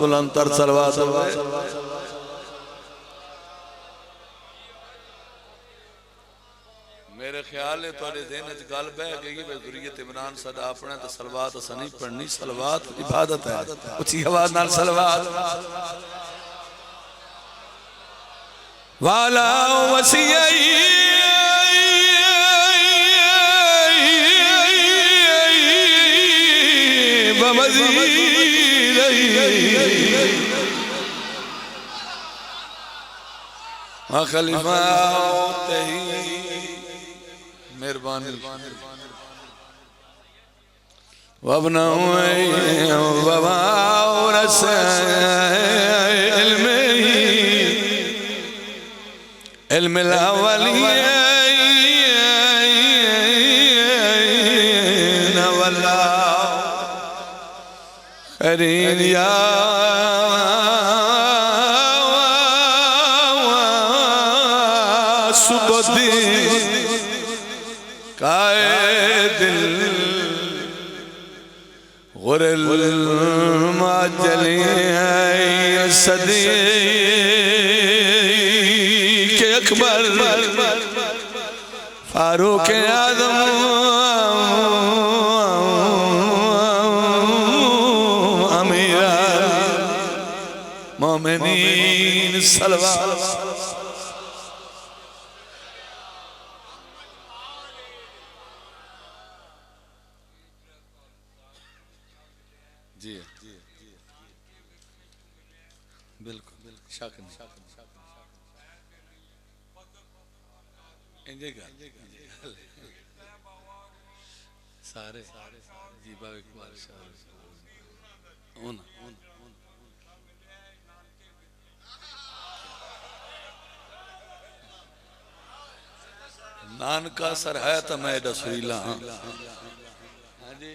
बुलंदतर सलवात मेरे ख्याल है थोड़े दिन च गल बह गई भाई गुरीयत इमरान सदा अपने तो सलवात अस नहीं पढ़नी सलवात इबादत है उची आवाज नाल सलवात वाला वसीयई खलीफा मेहरबानी वबना इल्म अवलिय्यीन वल्ला खैरीन या सदीक़ अकबर फारूक आज़म अमीर मोमिनीन सलवात जी बिल्कुल शक नहीं सारे जी बाबा इकबाल शाह नानका सर है तो मैं दसवीला हाँ जी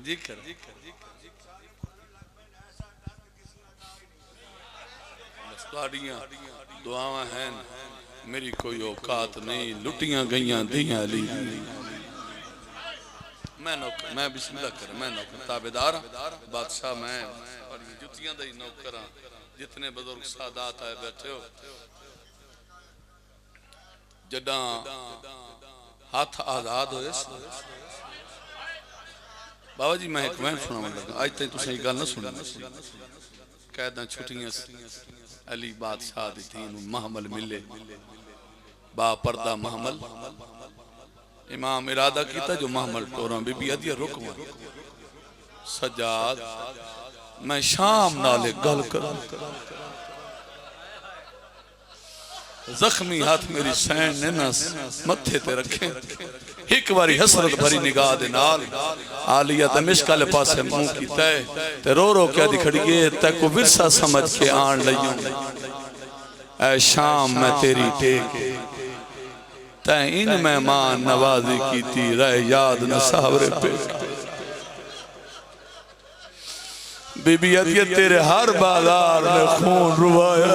जिक्र दुआवां हैं मेरी कोई औकात नहीं लुटियां गईयां दियां अली मैं बिस्मिल्लाह कर मैं नौकर ताबेदार बादशाह मैं जुतियां दा ही नौकर हां जितने बुजुर्ग सादात आए बैठे हो जदा हाथ आजाद होए बाबा जी मैं एक महफिल सुनावन लगा आज तक तुसीं गल ना सुनी कैदा छुट्टियां अली बादशाह दी थी महमल मिले बा पर्दा महमल इमाम इरादा किया जो महमल टोरा बीबी अदिया रुकवा सजाद मैं शाम नाले गल कर जख्मी हाथ मेरी सैन ने ना मथे ते रखे एक बारी हसरत भरी निगाह दे नाल आलिया दमिश्क वाले पासे मुंह कीता है ते रो रो के दी खड़ीए ते को विरसा समझ के आन लईयो ऐ शाम मैं तेरी टेक ते इन मेहमान नवाजी कीती रह याद न सावरे पे बीबी अदिया तेरे हर बाजार में खून रुवाया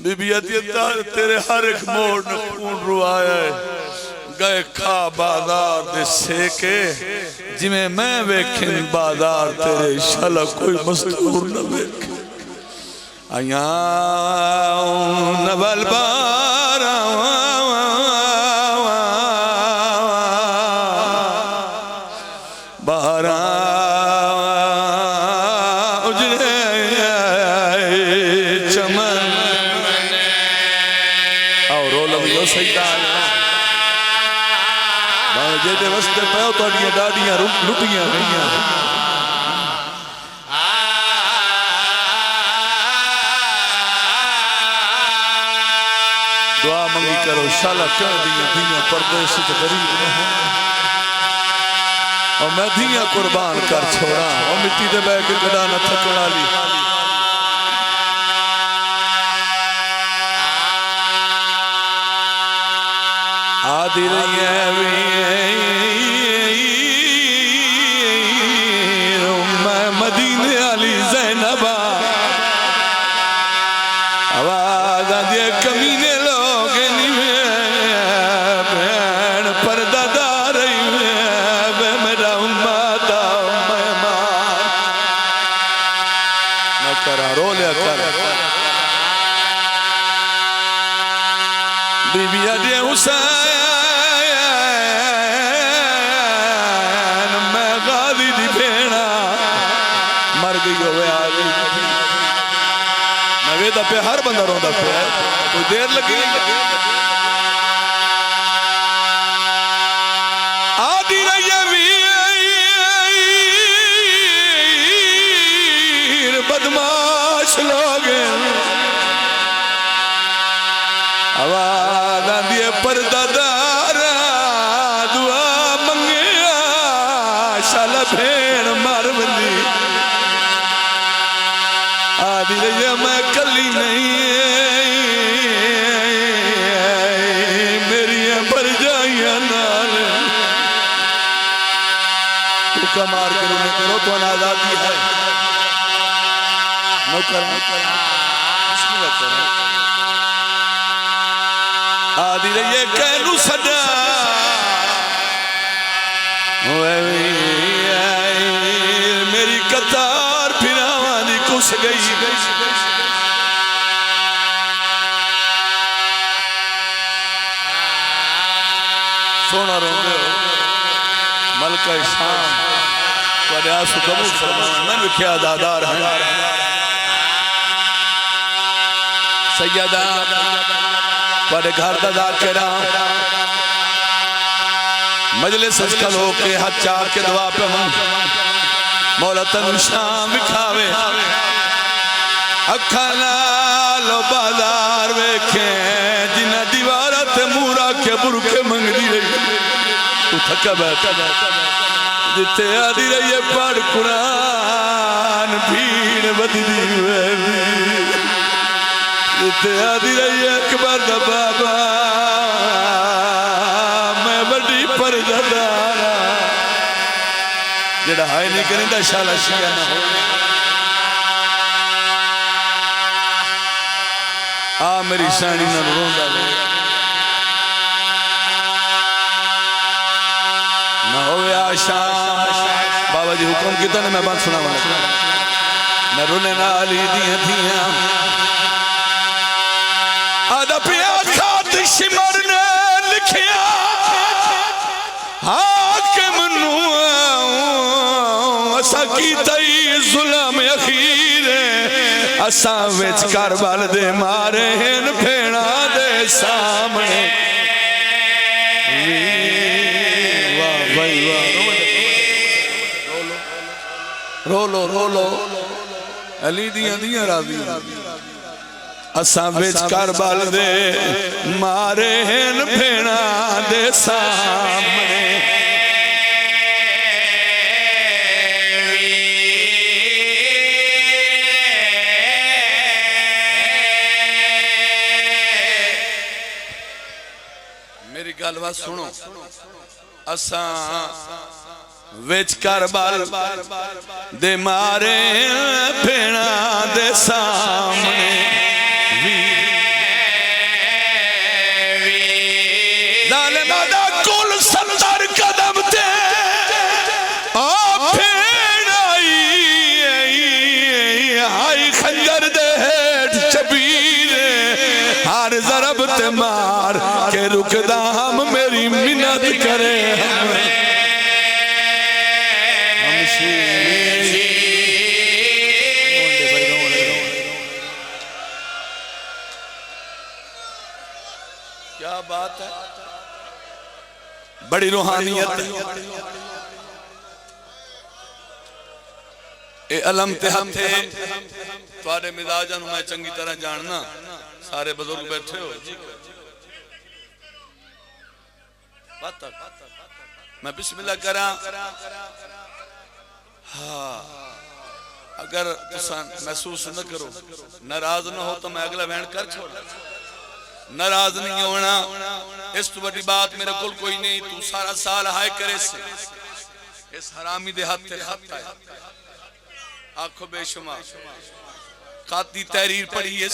बीबी अदिया तेरे हर एक मोड़ ने खून रुवाया है गए खा बाजार दे सेके जिमें मैं वेखे बाजार तेरे शाला कोई मस्तूर न वेखे आया नवल बारा बारा उजरे चमन और रोल भी सही जेदे वस्ते पे तुहाडियां डाडियां लुटियां गईयां दुआ मंगी करो शाला कह दियां दियां परदेश च गरीब न हो और मैं दियां कुर्बान कर छोड़ा और मिट्टी दे बह के गड़ा न थकण वाली आदि रही है मैं मदीने वाली ज़ैनबा आवाज आदि कमीने लोग भैन पर्दा दार मेरा माता मेहमान न करा रो लिया कर बीबी अदे हुसैन पे हर बंदा रोंदा पे कोई देर लगी आदि वीर बदमाश लोग आवाज आंदी पर्दा दारा दुआ मंगिया शाला भेड़ मार बंदी आदि मैं कली नहीं मेरी भरजाइयां नाल भूखा मार के रोने करो तो आजादी है नौकर आदि ये कहनू सदा मेरी कतार फिरावा दी कुछ गई सोना रोंदे हो मलका शाम तुहाडे आंसू कबूल फरमावे मैं लिखिया दादार है सैयदा तुहाडे घर दा जाकिरा मजलिस खल हो के हाथ चार के दुआ पे मौला तनु शाम विखावे अखा नालो बाजार वेखे जिन्ना दीवारा ते मूरा के बुरके मंगदी रही तू थका बैठा जिते आदि रही पढ़ कुरान भीड़ बददी जिते आदि रही अकबर दा बाबा मैं बड़ी परदादारा जेड़ा हाय नहीं करेंदा शाला शिया ना हो आ मेरी सानी ना रोंदा ना होवे आशा बाबा जी हुक्म किया ने मैं बात सुनावा मैं रोने नाल ही दियां आदा पिया खात शिमर ने लिखिया हाकिम नु असा कीता जुल्म अखीर असा विच करबल दे मारे हैं भेड़ा दे सामने वाह भाई वाह रो लो अली दियां दियां राजी असा विच करबल दे मारे हैं भेणा दे सामने मेरी गल बात सुनो असा विच करबल दे मारे भेणा दे सामने कुल 70 कदम ते आई खंजर दे हेठ शबीर हर जरब ते मार के रुकदा हम मेरी मिन्नत करे क्या बात है बड़ी रूहानियत ए अलम ते हथे तुहाडे मिजाजां नूं मैं चंगी तरह जानना सारे बुजुर्ग बैठे हो मैं बिस्मिल्लाह करा हाँ अगर तुसा महसूस न करो नाराज न हो तो मैं अगला वैन कर छोड़ नाराज नहीं होना इस तो बड़ी बात मेरे को कोई नहीं तू सारा साल हाय करे से इस हरामी दे हाथ है आंखों बेशुमार काती तहरीर पढ़ी है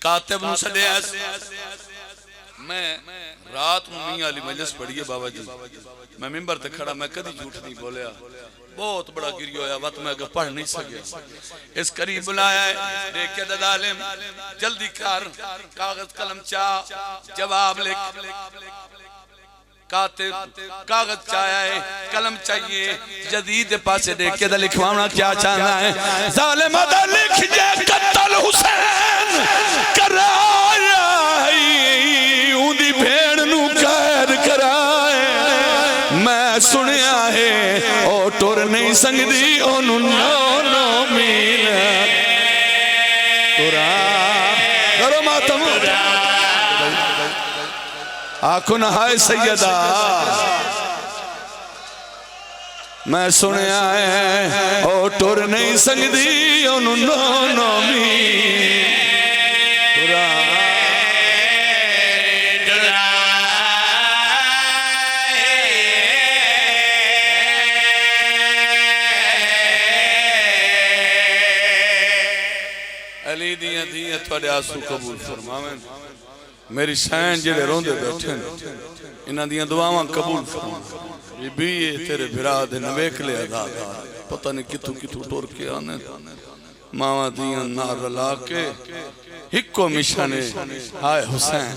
कातिब नु सदे मैं रात में मियां अली मजलिस पढ़ी है बाबा जी मैं मिंबर ते खड़ा मैं कभी झूठ नहीं बोलिया बहुत बड़ा गिरी होया वत मैं अगर पढ़ नहीं सके इस करीब बुलाया देख के दलालिम जल्दी कर कागज कलम चा जवाब लिख कातिब कागज चाया है कलम चाहिए जदीद पासे देख के लिखवाना क्या चाहना है जालिम दा लिख जे कत्ल हुसैन कराया उदी भेड़ नू कैद कराए मैं सुनिया है ओ टुर नहीं संगदी ओनू नो मील तुरा करो मातम आखो ना हाय सैयदा मैं सुनिया है ओ टुर नहीं संगदी ओनू नो मील तुरा थोड़े आंसू कबूल फरमावें मेरी सैन जेड़े रोंदे बैठे इन्हां दियां दुआवां कबूल फरमावें बीबी तेरे भिरा दे नवेख ले अदा पता नहीं किथों किथों टुर के आने मावां दियां नार रला के हिक्को मिशने हाय हुसैन